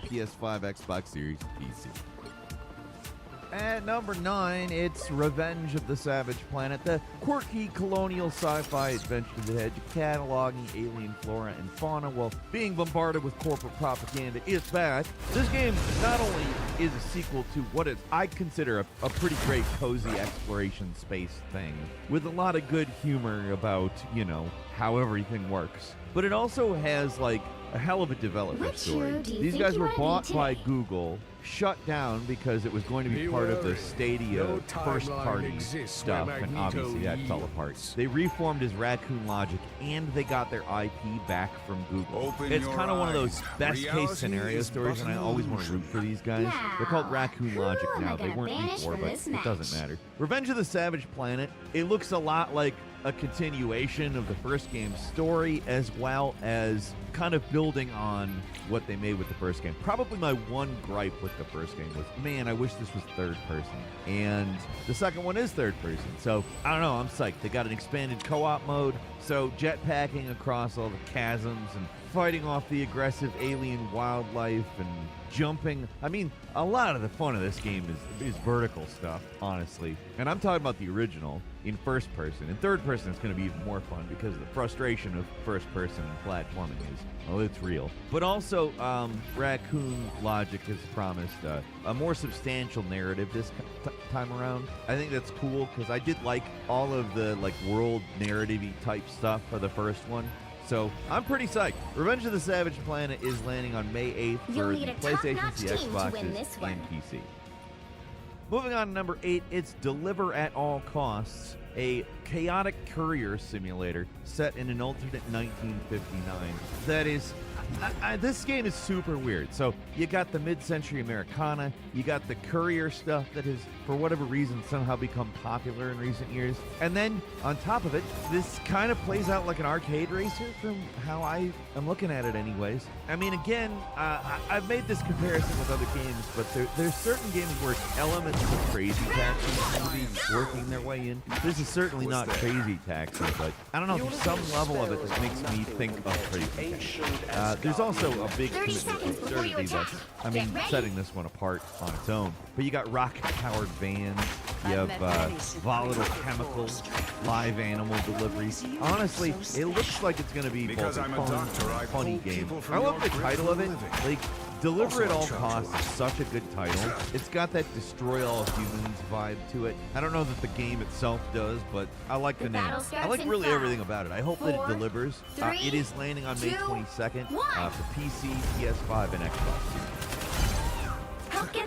PS5, Xbox Series, PC. At number 9, it's Revenge of the Savage Planet, the quirky colonial sci-fi adventure that had you cataloging alien flora and fauna while being bombarded with corporate propaganda is bad. This game not only is a sequel to what I consider a pretty great cozy exploration space thing, with a lot of good humor about, how everything works, but it also has, a hell of a developer story. These guys were bought by Google, shut down because it was going to be part of the Stadia first-party stuff, and obviously that fell apart. They reformed as Raccoon Logic, and they got their IP back from Google. It's kind of one of those best-case scenario stories, and I always want to root for these guys. They're called Raccoon Logic now. They weren't before, but it doesn't matter. Revenge of the Savage Planet, it looks a lot like a continuation of the first game's story, as well as kind of building on what they made with the first game. Probably my one gripe with the first game was, man, I wish this was third person. And the second one is third person. So, I don't know, I'm psyched. They got an expanded co-op mode, so jetpacking across all the chasms and fighting off the aggressive alien wildlife and jumping. I mean, a lot of the fun of this game is vertical stuff, honestly. And I'm talking about the original in first person. In third person, it's going to be even more fun because of the frustration of first person platforming it's real. But also, Raccoon Logic has promised a more substantial narrative this time around. I think that's cool because I did like all of the world narrative-y type stuff for the first one. So, I'm pretty psyched. Revenge of the Savage Planet is landing on May 8th for the PlayStation, the Xboxes, and PC. Moving on to number 8, it's Deliver at All Costs, a chaotic courier simulator set in an alternate 1959. That is, this game is super weird. So you got the mid-century Americana, you got the courier stuff that has, for whatever reason, somehow become popular in recent years. And then, on top of it, this kind of plays out like an arcade racer from how I am looking at it anyways. I mean, again, I've made this comparison with other games, but there's certain games where elements of Crazy Taxi seem to be working their way in. This is certainly not Crazy Taxi, but I don't know, there's some level of it that makes me think of Crazy Taxi. There's also a big commitment to absurdity that's, setting this one apart on its own. But you got rocket-powered vans, you have volatile chemicals, live animal deliveries. Honestly, it looks like it's going to be both a fun and funny game. I love the title of it. Deliver at All Costs is such a good title. It's got that destroy all humans vibe to it. I don't know that the game itself does, but I like the name. I like really everything about it. I hope that it delivers. It is landing on May 22nd for PC, PS5, and Xbox.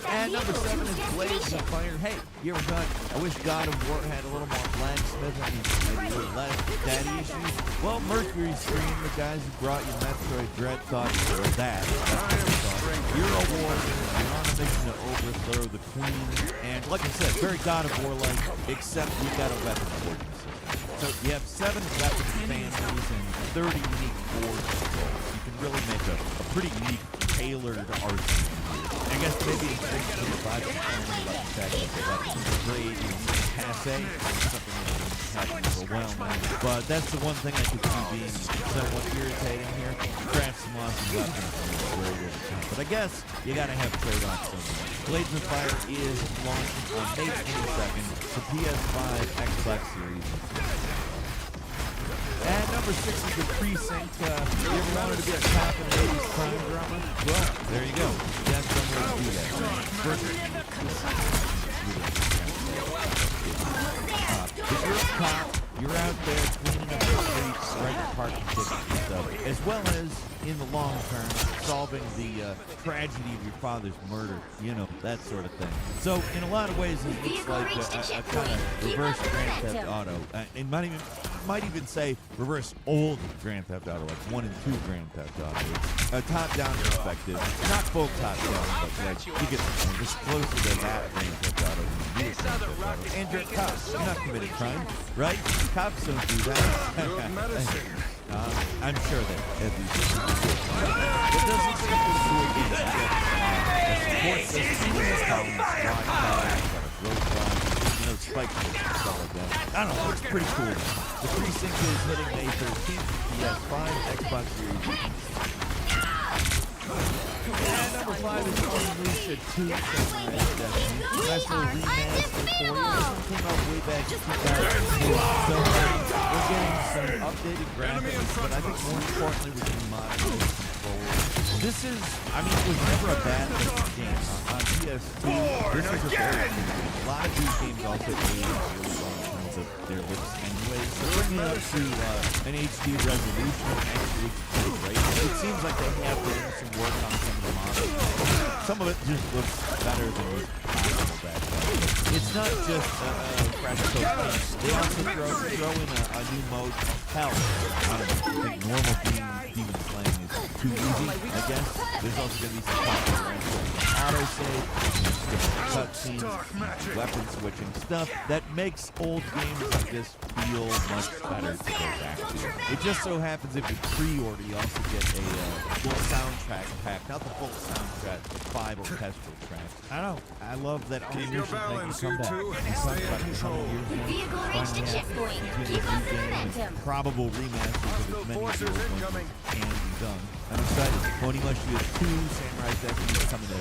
And number 7 is Blades of Fire. Hey, you ever thought, I wish God of War had a little more blacksmith and maybe a little less daddy issues? Well, Mercury Stream, the guys who brought you Metroid Dread, thought that. You're a warrior, you're on a mission to overthrow the queen, and like I said, very God of War-like, except we've got a weapon forging system. So you have 7 weapon families and 30 unique forge controls. You can really make a pretty unique, tailored arsenal. I guess maybe it's to the vibe of like technical weapons are great, passe, something that's been overwhelming. But that's the one thing I could see being somewhat irritating here. Craft some awesome weapons but I guess you gotta have trade-offs somewhere. Blades of Fire is launching on May 22nd for PS5, Xbox Series. And number 6 is The Precinct. You ever wanted to be a cop in an 80s crime drama? Well, there you go. That's one way to do that. If you're a cop, you're out there cleaning up the streets, writing parking tickets and stuff, as well as, in the long term, solving the tragedy of your father's murder, that sort of thing. So, in a lot of ways, it looks like a kind of reverse Grand Theft Auto. It might even say reverse old Grand Theft Auto, like 1 and 2 Grand Theft Auto. It's a top-down perspective. Not full top-down, but you get it's closer to that Grand Theft Auto than you do Grand Theft Auto. And you're a cop. You're not committing crime, right? Cops don't do that. I'm sure that it doesn't simply do it in the support system is calling the squad cars, roadblocks, spike and stuff like that. I don't know, it's pretty cool. The Precinct is hitting May 13th, PS5, Xbox Series. And number 5 is Unleashed 2 Samurai Destiny. Nice little remaster for you. This one came out way back in 2002. So we're getting some updated graphics, but I think more importantly, we're getting modern controls. This is, I mean, it was never a bad game. On PS2, this was a very good game. A lot of these games also age really well in terms of their looks anyway. So bringing it up to an HD resolution actually looks pretty great. It seems like they have done some work on some of the models. Some of it just looks better than was possible back then. It's not just fresh coat paint. They also throw in a new mode, Hell. I think normal demon slaying is too easy, I guess. There's also going to be some auto-save, different cutscenes, weapon switching, stuff that makes old games like this feel much better to go back to. It just so happens if you pre-order, you also get a full soundtrack pack. Not the full soundtrack, but 5 orchestral tracks. I don't know. I love that Unleashed making a comeback. We talked about it a couple years ago. Vehicle reached a checkpoint. Keep up the momentum. Probable remasters of as many of those ones as can be done. I'm excited. Onimusha 2 Samurai Destiny coming to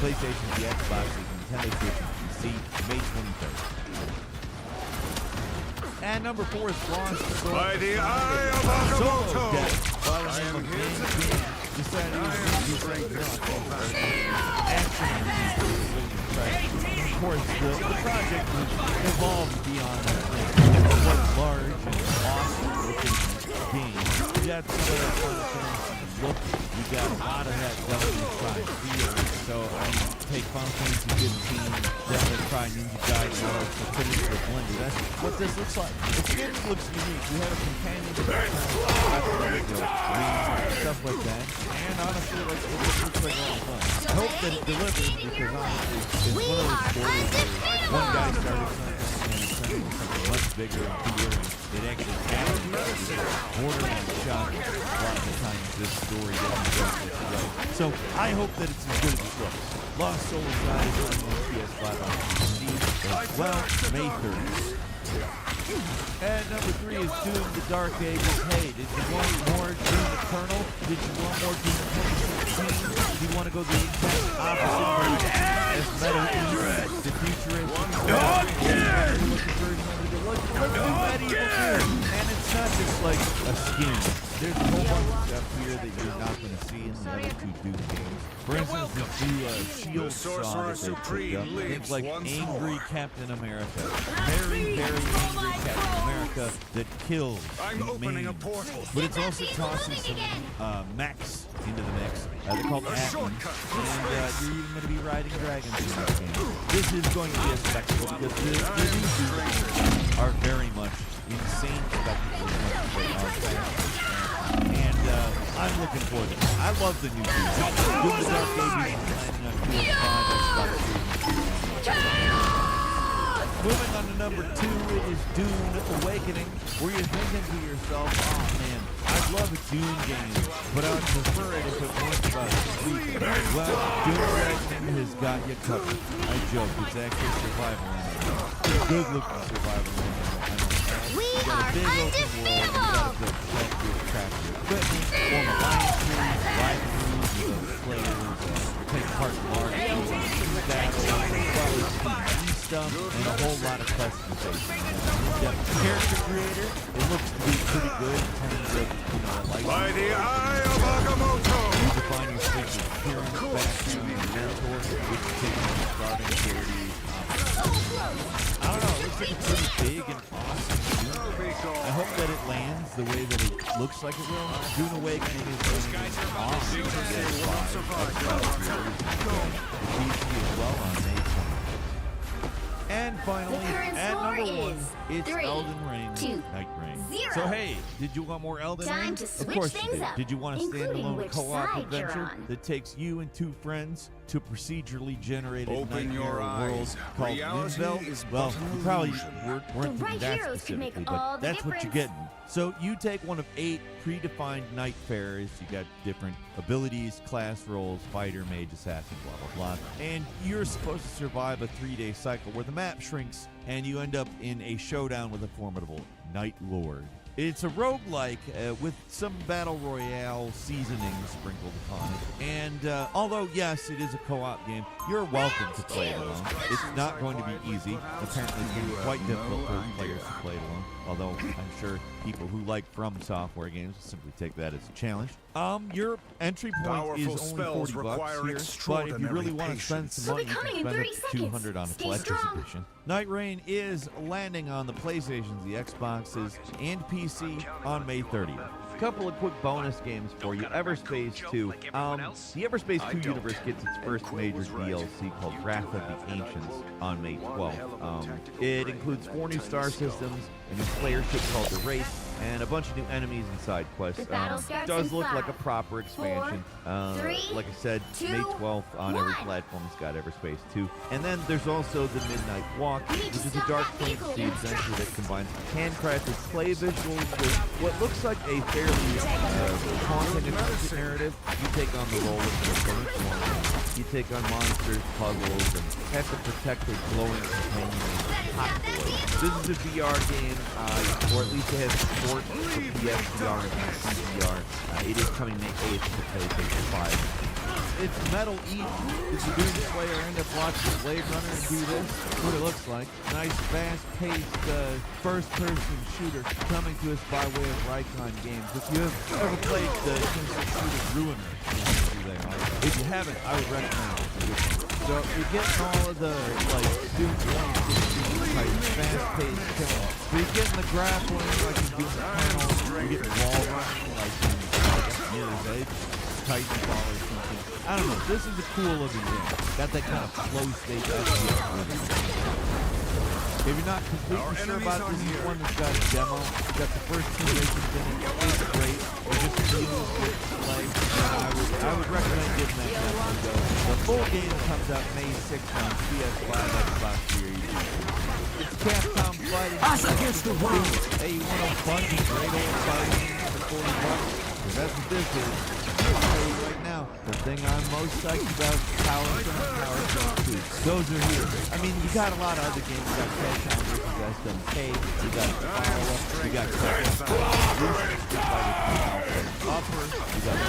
PlayStation, the Xbox, the Nintendo Switch, and PC, May 23rd. And number 4 is Lost Souls. By the eye of Agamotto, I am here to decided to use action. Of course, the project was evolved beyond that. It was large and awesome looking game. You got some of that fun fantasy look. You got a lot of that Devil May Cry feel. So, I mean, take Final Fantasy 15, Devil May Cry, Ninja Gaiden, and all to put it into a blender. That's what this looks like. The skin looks unique. We have a companion stuff like that. And honestly, like, it just looks like a lot of fun. I hope that it delivers because honestly, it's one of those stories where one guy started something and it's something much bigger and cooler and it actually happened. Borderline shot. A lot of the times this story doesn't go this way. So I hope that it's as good as it looks. Lost Souls Rise on PS5 on PC as well, May 3rd. And number 3 is Doom the Dark Ages. Hey, did you want more Doom Eternal? Did you want more Doom 2016? Did you want to go the exact opposite version as Metal Gear, the futuristic version of it? Let's do Medieval Gear. And it's not just like a skin. There's a whole bunch of stuff here that you're not going to see in the other 2 Doom games. For instance, the 2 shield saw that they picked up. Things like Angry Captain America. Very, very angry Captain America that kills and maims. But it's also tossing some mechs into the mix. They're called Atmans. And you're even going to be riding dragons in this game. This is going to be a spectacle because the new Doom are very much insane spectacles as much as they are. And I'm looking forward to it. I love the new Doom. Doom the Dark Ages is landing on PS5, Xbox. Moving on to number 2, it is Dune Awakening, where you're thinking to yourself, oh man, I'd love a Dune game, but I would prefer it if it weren't about sleeping. Well, Dune Awakening has got you covered. I joke, it's actually a survival animal. Good looking survival animal. We You got a are big open world, you gotta go protect your craft your equipment, form alliances, rivalries with other players, take part in large battles, as well as PvP stuff, and a whole lot of customization. The character creator, it looks to be pretty good in terms of, like by the eye of Agamotto. you define your species appearance, background, and mentor, which takes on the starting abilities. I don't know, it looks like it's pretty big and awesome. I hope that it lands the way that it looks like it will. Dune Awakening is going to be awesome. The PC as well on May 20th. And finally, at number 1, it's 3, Elden Ring 2, Night Rain. 0. So hey, did you want more Elden Ring? Time to Of switch course you things did. up, Did you want a including standalone which co-op side you're adventure on. that takes you and 2 friends to a procedurally generated Open nightmare your world eyes. called Reality Moonville? is Well, but an you probably illusion. weren't The thinking right that heroes can make specifically, all but the that's what you're difference. getting. So you take one of 8 predefined Nightfarers. You got different abilities, class roles, fighter, mage, assassin, blah, blah, blah. And you're supposed to survive a 3-day cycle where the map shrinks and you end up in a showdown with a formidable Night Lord. It's a roguelike with some battle royale seasoning sprinkled upon it. And although, yes, it is a co-op game, you're welcome to play it alone. It's not going to be easy. Apparently, it's going to be quite difficult for players to play it alone. Although I'm sure people who like From Software games will simply take that as a challenge. Your entry point is only $40 here, but if you really want to spend some money, you can spend it $200 on a collector's edition. Night Rain is landing on the PlayStations, the Xboxes, and PC on May 30th. A couple of quick bonus games for you. Everspace 2. The Everspace 2 universe gets its first major DLC called Wrath of the Ancients on May 12th. It includes 4 new star systems, a new player ship called the Wraith, and a bunch of new enemies and side quests. It does look like a proper expansion. Like I said, May 12th on every platform has got Everspace 2. And then there's also the Midnight Walk, which is a Dark Fantasy adventure that combines handcrafted play visuals with what looks like a fairly haunting and narrative. You take on the role of the you take on monsters, puzzles, and have to protect a glowing companion. This is a VR game, or at least it has support for PSVR and PCVR. It is coming May 8th to PlayStation 5. It's Metal Eat. It's a Doom Slayer. End up watching Blade Runner and do this. That's what it looks like. Nice, fast-paced, first-person shooter coming to us by way of Raycon Games. If you have ever played the shooter Ruiner, if you haven't, I would recommend it. So you're getting all of the Doom 2016 type fast-paced killing. So you're getting the grappling like you do in the panels. You're getting wall running like in Mirror's Edge, Titanfall or something. I don't know. This is a cool looking game. Got that kind of flow state FPS. If you're not completely sure about it, this is one that's got a demo. It's got the first 2 races in it. It's great. It just feels good to play. I would recommend giving that demo a go. The full game comes out May 6th on PS5, Xbox Series. It's Capcom fighting. Us against the world. Hey, you want a bunch of great old fighting for $40? Because that's what this is. I'll tell you right now, the thing I'm most psyched about is Power Stone 2. Those are here. I mean, you got a lot of other games. You got Capcom vs. SNK. You got Follow-Up. You got Upper. You got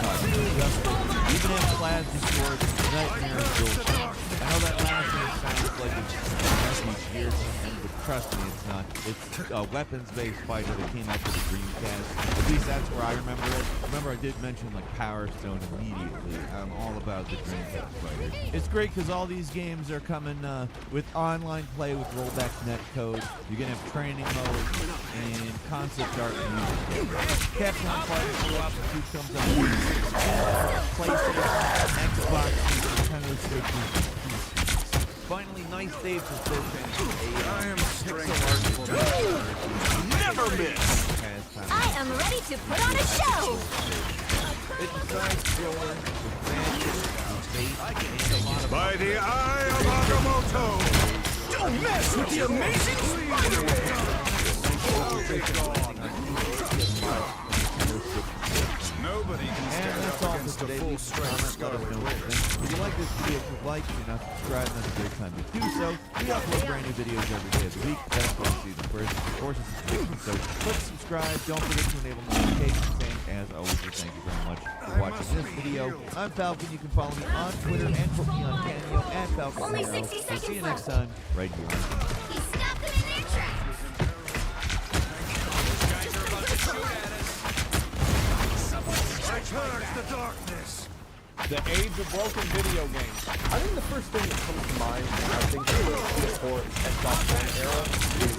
even in Plasma Sword, Nightmare Bullshit. I know that last one sounds like it's each year, but trust me, it's not. It's a weapons-based fighter that came out for the Dreamcast. At least that's where I remember it. Remember, I did mention Power Stone immediately. I'm all about the Dreamcast fighter. It's great because all these games are coming with online play with rollback netcode. You're gonna have training mode and concept art and music. Capcom Fighter Collection 2 comes out PlayStation, Xbox, Nintendo Switch, and PC. Finally, nice day for Phil I am pixel art. Never miss. I am ready to put on a show! It's a side-scroller with magic, bait, and a lot of... By the eye of Agamotto! Don't mess with the amazing Nobody can And that's all for today. Leave a comment, let us know what you think. If you like this video, click like. If you're not subscribed, that's a great time to do so. We upload brand new videos every day of the week. That's why you see them first. Of course, it's subscription, so click subscribe. Don't forget to enable notifications. And as always, thank you very much for watching this video. I'm Falcon. You can follow me on Twitter and put me on Cameo at Falcon. Only 60 So see you seconds next time, right here. He stopped them in their tracks! I purge the darkness. The age of broken video games. I think the first thing that comes to mind when I think of the PS4 and Xbox One era is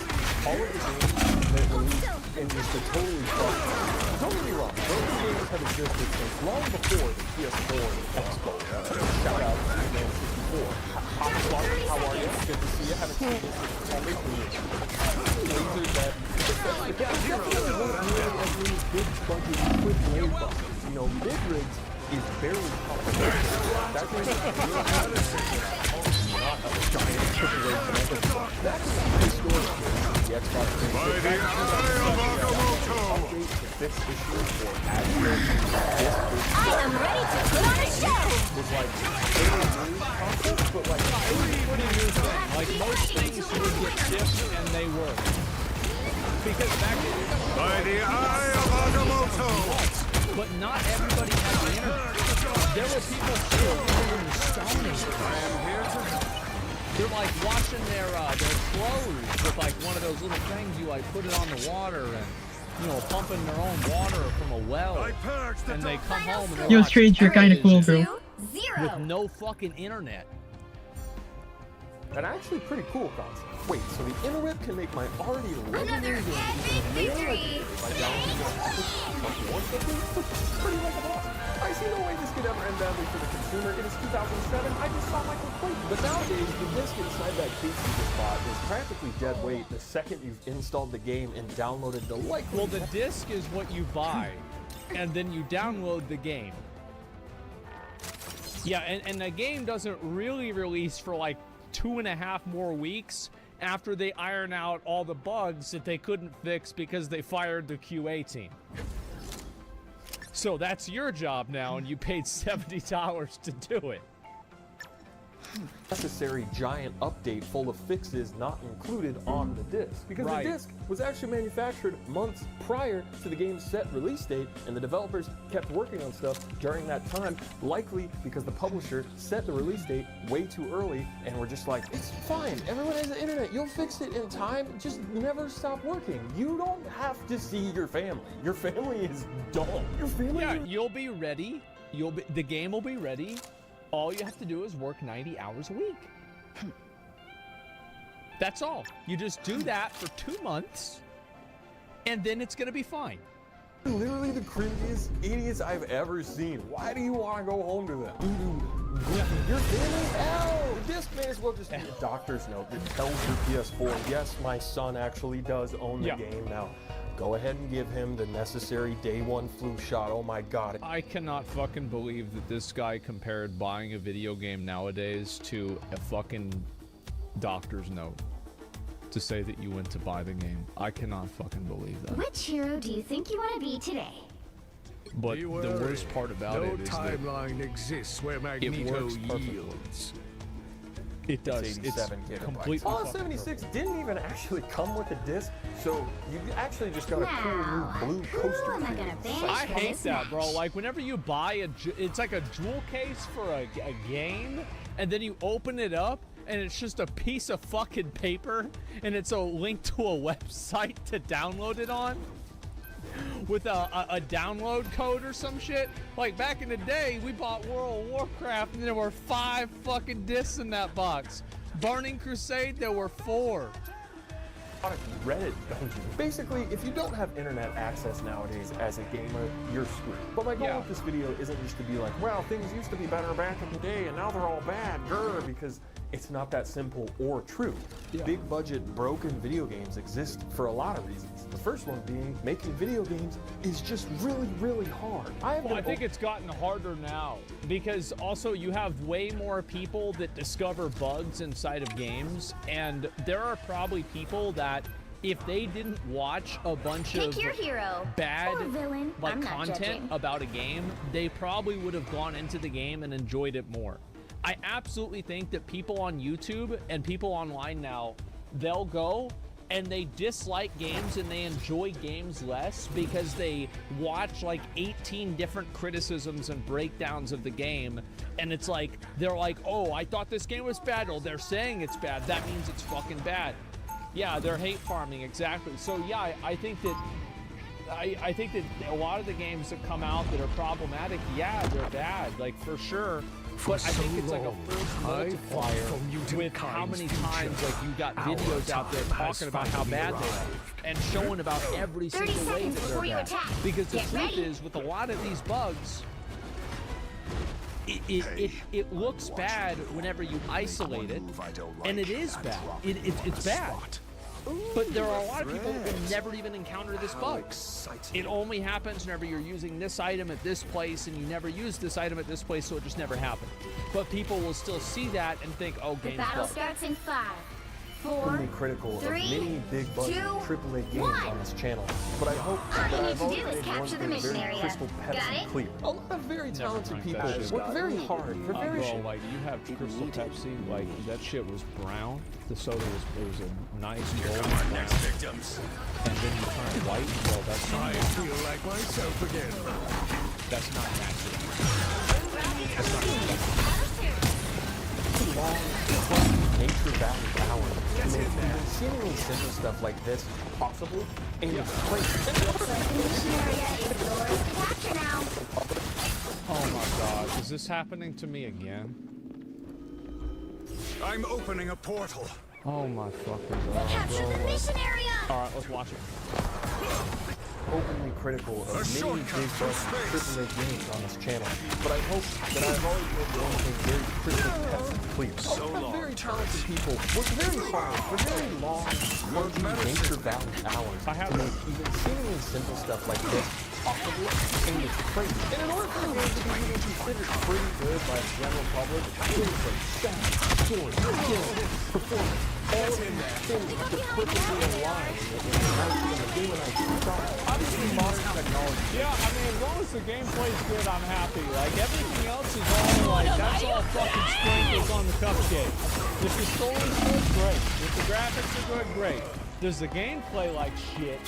all of the games that released in just a totally fresh way. Don't get me wrong, those games have existed since long before the PS4 and Xbox. Shout out to Man 64. Hot Clark, how are you? Good to see you. Haven't seen this in almost years. Lasers that definitely weren't nearly as many big, bunky, quick wave busters. You know, mid-rigs is barely complicated. That means it's really not a giant AAA mega. That's historic. The Xbox By the eye of Agamotto! update to fix issues for access. I am ready to put on a show! Was like very new concept, but like Pretty new thing. Like most things, you would get dipped and they work. Because back then, By the eye of Agamotto! but not everybody had the internet. There were people still living in the Stone Age. They're like washing their clothes with like one of those little things you like put it on the water and pumping their own water from a well. I purged the And they come home and they Yo, watch Strange, you're kinda cool, bro. television 2-0. with no fucking internet. An actually pretty cool concept. Wait, so the interweb can make my already Another legendary game epic even victory. by downloading the pretty like a boss. I see no way this could ever end badly for the consumer. It is 2007. I just saw my complaint. But nowadays, the disc inside that case you just bought is practically dead weight the second you've installed the game and downloaded the likely. Well, the disc is what you buy, and then you download the game. Yeah, and the game doesn't really release for like 2.5 more weeks after they iron out all the bugs that they couldn't fix because they fired the QA team. So that's your job now, and you paid $70 to do it. necessary giant update full of fixes not included on the disc. Because Right. the disc was actually manufactured months prior to the game's set release date, and the developers kept working on stuff during that time, likely because the publisher set the release date way too early, and were just like, it's fine, everyone has the internet, you'll fix it in time, just never stop working. You don't have to see your family. Your family is dumb. Your family Yeah, is you'll be ready. The game will be ready. All you have to do is work 90 hours a week. That's all. You just do that for 2 months, and then it's gonna be fine. literally the cringiest idiots I've ever seen. Why do you want to go home to them? Your family? Hell! The disc may as well just be a doctor's note that tells your PS4, yes, my son actually does own the Yeah. game now. Go ahead and give him the necessary day one flu shot. Oh my god. I cannot fucking believe that this guy compared buying a video game nowadays to a fucking doctor's note to say that you went to buy the game. I cannot fucking believe that. Which hero do you think you want to be today? But Be the wary. worst part about No it is that timeline exists where Magneto works perfectly. yields. it does. It's It's 87 gigabytes. completely Fallout fucking 76 didn't even actually come with a disc, so you actually just got a cool Now, new blue who coaster. am I feel. gonna ban? I hate This that, bro. match. Like, whenever you buy it's like a jewel case for a game, and then you open it up, and it's just a piece of fucking paper, and it's a link to a website to download it on with a download code or some shit. Like, back in the day, we bought World of Warcraft, and there were 5 fucking discs in that box. Burning Crusade, there were 4. Reddit dungeon. Basically, if you don't have internet access nowadays as a gamer, you're screwed. But my goal Yeah. with this video isn't just to be like, well, things used to be better back in the day and now they're all bad, grr, because it's not that simple or true. Big budget broken video games exist for a lot of reasons. The first one being making video games is just really, really hard. Well, I think it's gotten harder now because also you have way more people that discover bugs inside of games, and there are probably people that if they didn't watch a bunch Pick of your hero. bad Or villain. like I'm not content judging. about a game, they probably would have gone into the game and enjoyed it more. I absolutely think that people on YouTube and people online now, they'll go and they dislike games and they enjoy games less because they watch like 18 different criticisms and breakdowns of the game, and it's like they're like, oh, I thought this game was bad. Oh, they're saying it's bad, that means it's fucking bad. Yeah, they're hate farming, exactly. So yeah, I think that I think that a lot of the games that come out that are problematic, yeah, they're bad, like for sure. But I think it's like a forced multiplier with how many times like you got videos out there talking about how bad they are and showing about every 30 single way seconds that they're before you bad. attack. Because the Get truth ready. is, with a lot of these bugs, it looks bad whenever you isolate it, and it is bad. It's bad. But there are a lot of people who never even encounter this bug. It only happens whenever you're using this item at this place and you never use this item at this place, so it just never happened. But people will still see that and think, oh, The game's battle bugged. starts in 5, openly critical of many big budget AAA games on this channel, but I hope that I've always made one thing very crystal Pepsi clear. A lot of very talented people work very hard for very Bro, like you have Crystal Pepsi, like that shit was brown. The soda was a nice golden brown, victims. and then you turn it white. Well, that's not Feel like myself again. that's not natural. long, nature valley hours to make even seemingly simple stuff like this possible, and it's great. Oh my god, is this happening to me again? I'm opening a portal. Oh my fucking god, Capture the bro. mission area! Alright, let's watch it. Openly critical of many shortcut big for budget space. AAA games on this channel, but I hope that I've always made one thing very crystal clear. So long, Very talented people work very hard for very long, working nature valley hours I have to make even seemingly simple stuff like this possible, and it's great. And in order for the game to be even considered pretty good by the general public, things like sound, story, skill, performance, all of these things have to perfectly align with the game and I obviously modern technology. Yeah, I mean, as long as the gameplay's good, I'm happy. Like, everything else is all, like, that's all fucking sprinkles on the cupcake. If the story's good, great. If the graphics are good, great. Does the gameplay like shit?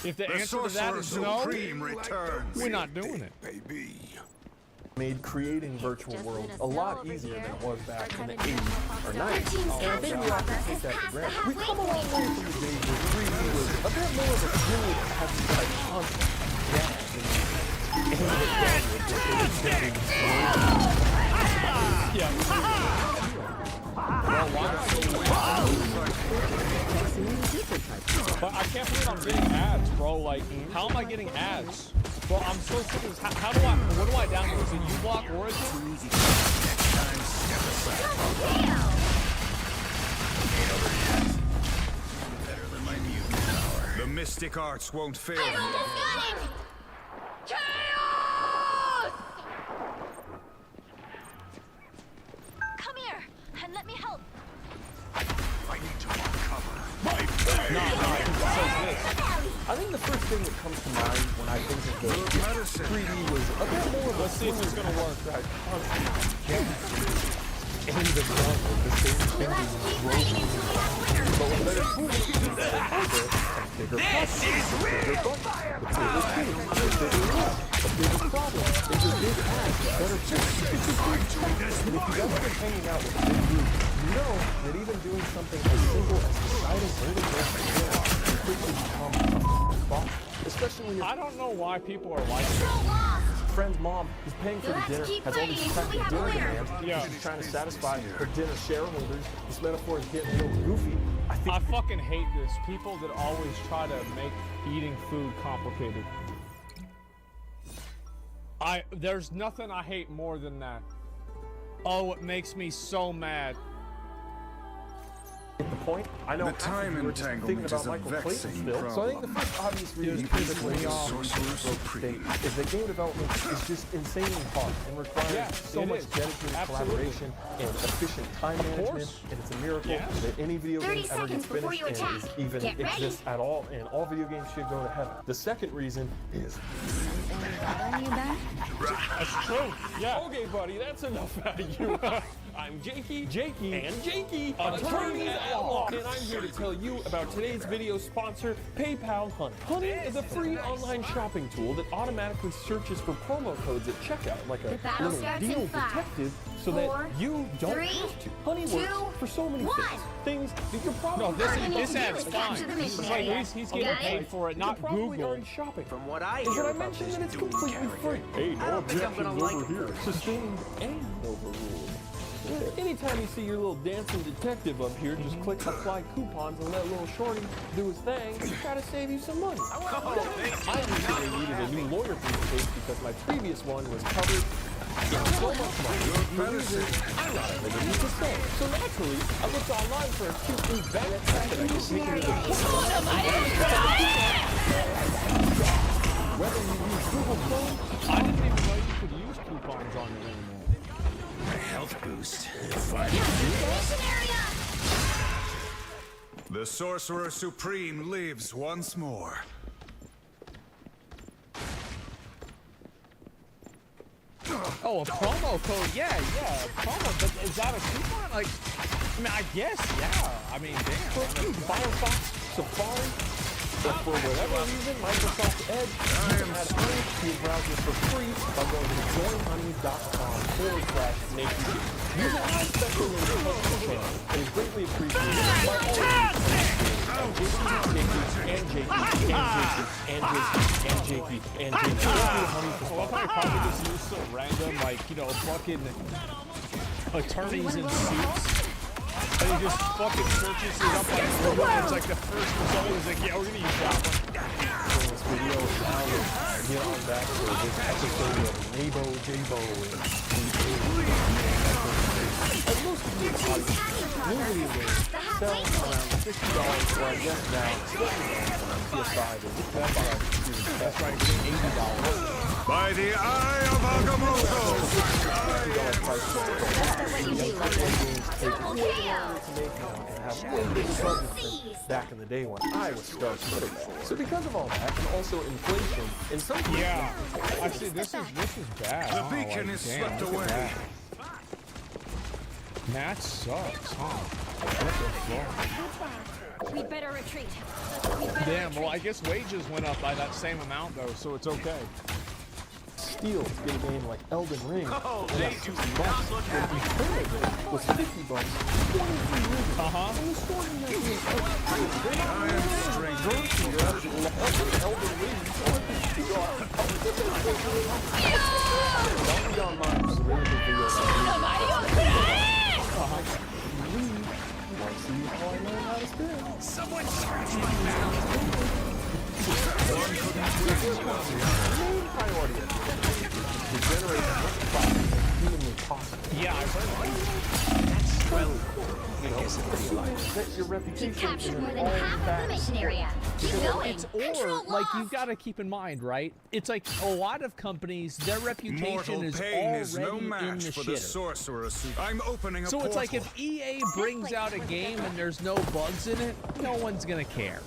If the The answer to that Sorcerer is no, Supreme returns. we're not doing it. Baby. Made creating virtual worlds a lot easier than it was back in the 80s or 90s. And I think we often take that for granted. We've come a long way from the days where 3D was a bit more of a fluid type concept. But I can't believe I'm getting ads, bro. Like, how am I getting ads? Bro, I'm so sick of this. How do I, what do I download? Is it uBlock Origin? The mystic arts won't fail I me. understand! Chaos! Come here and let me help. I need to recover. I think the first thing that comes to mind when I think of the Medicine. 3D was a bit more of a Let's see if it's gonna work. that concept. And the drum with the same fingers rolling. But with better tools, you can do that bigger this is bigger buttons, the bigger keys, the bigger loop, a bigger problem, is a big ass, better fix. It's a big check. And if you guys have been hanging out with a big group, you know that even doing something as simple as deciding where to go for dinner can quickly become a spot. Especially when I don't know why people are like So this. lost! friend's mom who's paying for You'll the have to dinner, keep has all these fighting until we pressing have a dinner winner. demands, Yeah. she's trying to satisfy her dinner shareholders. This metaphor is getting a little goofy. I think I fucking hate this. People that always try to make eating food complicated. There's nothing I hate more than that. Oh, it makes me so mad. the point. I know The half time of you are just thinking entanglement about is a Michael Clayton vexing still. So I think the problem. first obvious reason Dude, for this this is way off. Sorcerer state Supreme. is that game development is just insanely hard and requires Yeah, so it much is. dedicated Absolutely. collaboration and efficient time management. course. And it's a miracle Yeah. that any video 30 game ever gets seconds before finished you and attack. is even Get ready. exists at all. And all video games should go to heaven. The second reason is That's true. Yeah. okay, buddy, that's enough out of you. I'm Jakey, and Jakey, attorneys at law, and I'm here to tell you about today's video sponsor, PayPal Honey. Honey is a free online shopping tool that automatically searches for promo codes at checkout, like a battle little starts deal in 5, detective, so 4, that you don't 3, have to. Honey 2, works for so many 1. things that you're probably No, All you need this to do ad's is capture fine. the mission It's like area. he's getting Got it? paid for it, you not probably Google. aren't shopping. From what I Did hear I about mention this that it's Doom completely free? character, Hey, no I don't think I'm objections gonna like over it here. first. Sustained and overruled. Anytime you see your little dancing detective up here, just click apply coupons and let little shorty do his thing and try to save you some money. I recently needed a new lawyer briefcase because my previous one was covered in so much money. For reasons I'm not at liberty to say. So naturally, I looked online for a cute new bag that I could take into the whether you use Google Chrome, I didn't even know you could use coupons on the internet. Health health boost. Finally. Mission area! The Sorcerer Supreme lives once more. Oh, a promo code, yeah, a promo, but is that a coupon? Like, I mean, I guess, yeah. I mean, damn. Firefox, Safari, but for whatever reason, Microsoft Edge, you can add Honey to your browser for free by going to joinhoney.com/naked. Using my special link to customer channel, it is greatly appreciated by all of you. And Jakey. Well, I probably just use some random, like, you know, fucking attorneys in suits. And he just fucking searches it up like Google, and it's like the first result is like, yeah, we're gonna use that one. This video is now get on back to this episode of Nabo Jabo and most of you probably usually sell around $60 for I guess now $70 on PS5 or that's right, $80. By the eye of Agamotto! Back in the day when I was starting. So because of all that, and also inflation, in some cases, Yeah, actually, this is bad. The huh? beacon Like, is damn, swept look at away. that. Match sucks, huh? What We better retreat. Damn, well, I guess wages went up by that same amount, though, so it's okay. steal to get a game like Elden Ring. Oh, they do not look happy. Was $50. 23 years ago. And the story in that game Elden Ring. Donkey Kong Mine was a really good video about want to see how I know how to spin? Someone scratch my back. Main priority to generate as much profit as humanly possible. Yeah, I've heard that. Well, I guess it realizes that your reputation Captured is more than all half of the mission area. Keep going. It's Control like lost. you've got to keep in mind, right? It's like a lot of companies, their reputation Mortal is pain already is no in match the for the shitter. Sorcerer Suit. I'm opening a So it's like portal. if EA brings out a game and there's no bugs in it, no one's gonna care.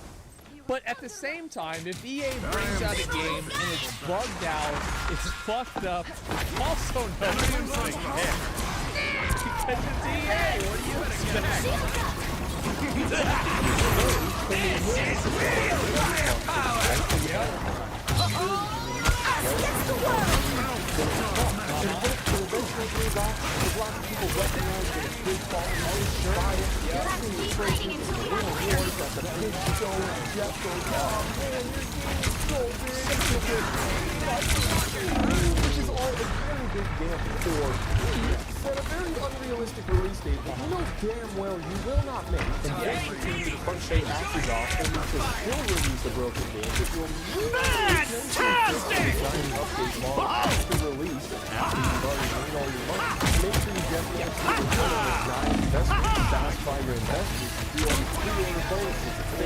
But at the same time, if EA brings out a game and it's bugged out, it's fucked up, also no one's gonna care. Because it's EA, what do you expect? Which is all a very big gamble for set a very unrealistic release date that you know damn well you will not make, and then continue to punch their asses off only to still release a broken game that will fantastic update long after release and after you've already made all your money. Make sure you definitely consider a giant investment to satisfy your investors and do all the pre-order bonuses. Oh,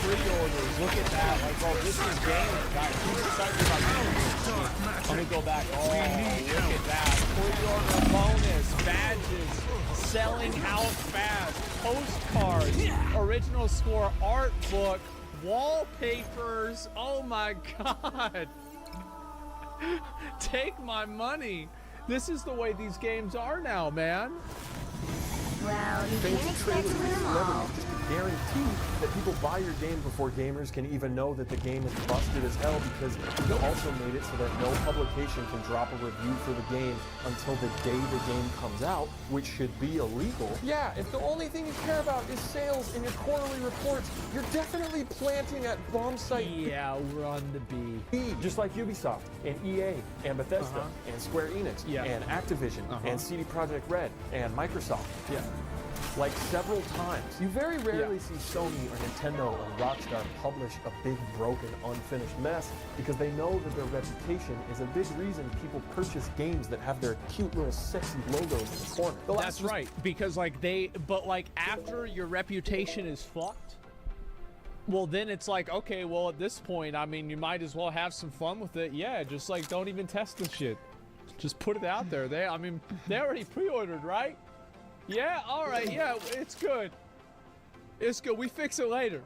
pre-orders, look at that. Like, oh, this is game, guys. Who's excited about this? Let me go back. Oh, look at that. Pre-order bonus, badges, selling out fast, postcards, original score art book, wallpapers. Oh my God. Take my money. This is the way these games are now, man. Well, you Fancy can't expect trailers to win and them all. celebrities just to guarantee that people buy your game before gamers can even know that the game is busted as hell, because you also made it so that no publication can drop a review for the game until the day the game comes out, which should be illegal. Yeah, if the only thing you care about is sales in your quarterly reports, you're definitely planting at bombsite Yeah, run the B. just like Ubisoft and EA and Bethesda and Square Enix and Activision and CD Projekt Red and Microsoft. Yeah. Like several times. You very rarely see Sony or Nintendo or Rockstar publish a big, broken, unfinished mess because they know that their reputation is a big reason people purchase games that have their cute little sexy logos in the corner. That's right, because like after your reputation is fucked, well then it's like, okay, well at this point, I mean, you might as well have some fun with it. Yeah, just like don't even test the shit. Just put it out there. I mean, they already pre-ordered, right? Yeah, all right, yeah, it's good. It's good. We fix it later.